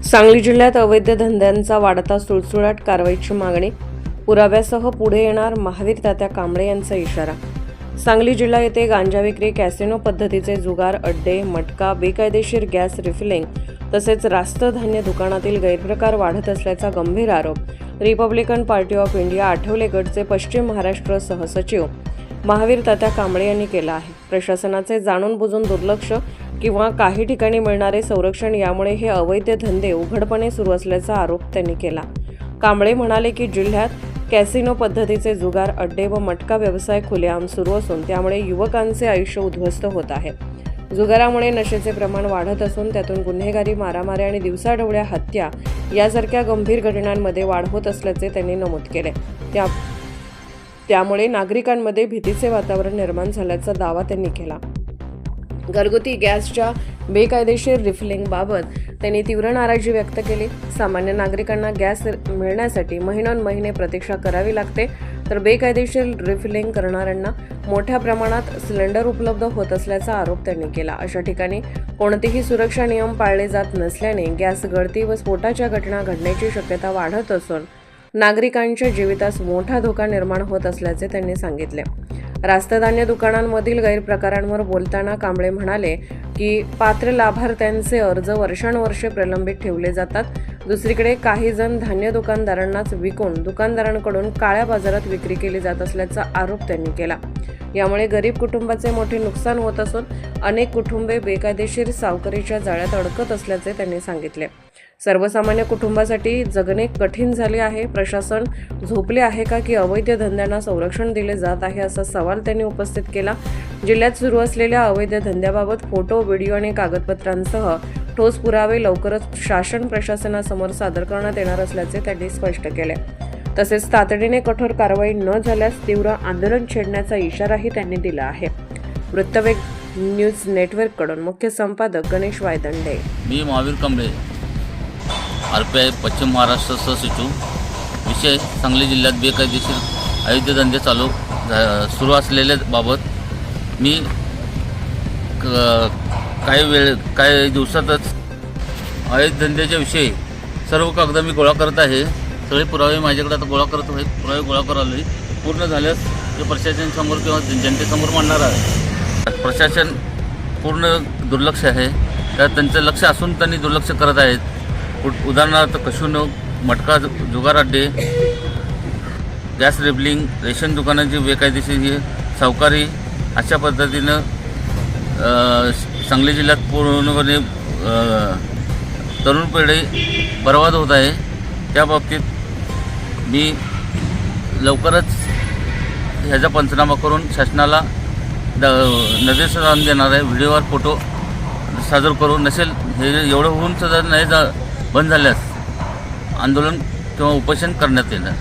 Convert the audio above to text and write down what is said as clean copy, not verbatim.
सांगली जिल्ह्यात अवैध धंद्यांचा वाढता सुळसुळाट, कारवाईची मागणी, पुराव्यासह पुढे येणार महावीर तात्या कांबळे यांचा इशारा। सांगली जिल्हा येथे गांजा विक्री, कॅसिनो पद्धतीचे जुगार अड्डे, मटका, बेकायदेशीर गॅस रिफिलिंग तसेच रास्त धान्य दुकानातील गैरप्रकार वाढत असल्याचा गंभीर आरोप Republican Party of India Athawale गटचे पश्चिम महाराष्ट्र सहसचिव महावीर तात्या कांबळे यांनी केला आहे। प्रशासनाचे जाणून बुजून दुर्लक्ष किंवा काही ठिकाणी मिळणारे संरक्षण यामुळे हे अवैध धंदे उघडपणे सुरू असल्याचा आरोप त्यांनी केला। कांबळे म्हणाले की जिल्ह्यात कॅसिनो पद्धतीचे जुगार अड्डे व मटका व्यवसाय खुलेआम सुरू असून त्यामुळे युवकांचे आयुष्य उद्ध्वस्त होत आहे। जुगारामुळे नशेचे प्रमाण वाढत असून त्यातून गुन्हेगारी, मारामारी आणि दिवसाढवळ्या हत्या यासारख्या गंभीर घटनांमध्ये वाढ होत असल्याचे त्यांनी नमूद केले। त्यामुळे नागरिकांमध्ये भीतीचे वातावरण निर्माण झाल्याचा दावा त्यांनी केला। घरगुती गॅसच्या बेकायदेशीर रिफिलिंगबाबत त्यांनी तीव्र नाराजी व्यक्त केली। सामान्य नागरिकांना गॅस मिळण्यासाठी महिनोन्महिने प्रतीक्षा करावी लागते, तर बेकायदेशीर रिफिलिंग करणाऱ्यांना मोठ्या प्रमाणात सिलेंडर उपलब्ध होत असल्याचा आरोप त्यांनी केला। अशा ठिकाणी कोणतेही सुरक्षा नियम पाळले जात नसल्याने गॅस गळती व स्फोटाच्या घटना घडण्याची शक्यता वाढत असून नागरिकांच्या जीवितास मोठा धोका निर्माण होत असल्याचे त्यांनी सांगितले। रास्त धान्य दुकानांमधील गैरप्रकारांवर बोलताना कांबळे म्हणाले की पात्र लाभार्थ्यांचे अर्ज वर्षानुवर्षे प्रलंबित ठेवले जातात। दुसरीकडे काही जण धान्य दुकानदारांनाच विकून दुकानदारांकडून काळ्या बाजारात विक्री केली जात असल्याचा आरोप त्यांनी केला। यामुळे गरीब कुटुंबाचे मोठे नुकसान होत असून अनेक कुटुंबे बेकायदेशीर सावकारीच्या जाळ्यात अडकत असल्याचे त्यांनी सांगितले। सर्वसामान्य कुटुंबासाठी जगणे कठीण झाले आहे। प्रशासन झोपले आहे का की अवैध धंद्यांना संरक्षण दिले जात आहे, असा सवाल त्यांनी उपस्थित केला। जिल्ह्यात सुरू असलेल्या अवैध धंद्याबाबत फोटो, व्हिडिओ आणि कागदपत्रांसह ठोस पुरावे लवकरच शासन प्रशासनासमोर सादर करण्यात येणार असल्याचे त्यांनी स्पष्ट केले। तसेच तातडीने कठोर कारवाई न झाल्यास तीव्र आंदोलन छेडण्याचा इशाराही त्यांनी दिला आहे। वृत्तवेग न्यूज नेटवर्ककडून मुख्य संपादक गणेश वायदंडे। मी महावीर कांबळे, RPI पश्चिम महाराष्ट्र सहसचिव। विषय सांगली जिल्ह्यात बेकायदेशीर अवैध धंदे सुरू असलेल्या बाबत मी काही दिवसातच अवैध धंद्याच्या विषयी सर्व कागद मी गोळा करत आहे। सगळे पुरावे माझ्याकडे आता गोळा करत आहे, पुरावे गोळा करायला पूर्ण झाल्यास ते प्रशासनासमोर किंवा जनतेसमोर मांडणार आहे। प्रशासन पूर्ण दुर्लक्ष आहे, त्यात त्यांचं लक्ष असून त्यांनी दुर्लक्ष करत आहेत। उदाहरणार्थ कॅसिनो, मटका, जुगार अड्डे, गॅस रिफिलिंग, रेशन दुकानांची बेकायदेशीर सावकारी अशा पद्धतीनं सांगली जिल्ह्यात पूर्णपणे तरुण पिढी बर्बाद होत आहे। त्या बाबतीत मी लवकरच ह्याचा पंचनामा करून शासनाला निर्देशन देणार आहे। व्हिडिओवर फोटो सादर करून नसेल हे एवढं होऊन सुद्धा नाही बंद झाल्यास आंदोलन किंवा उपोषण करण्यात येणार।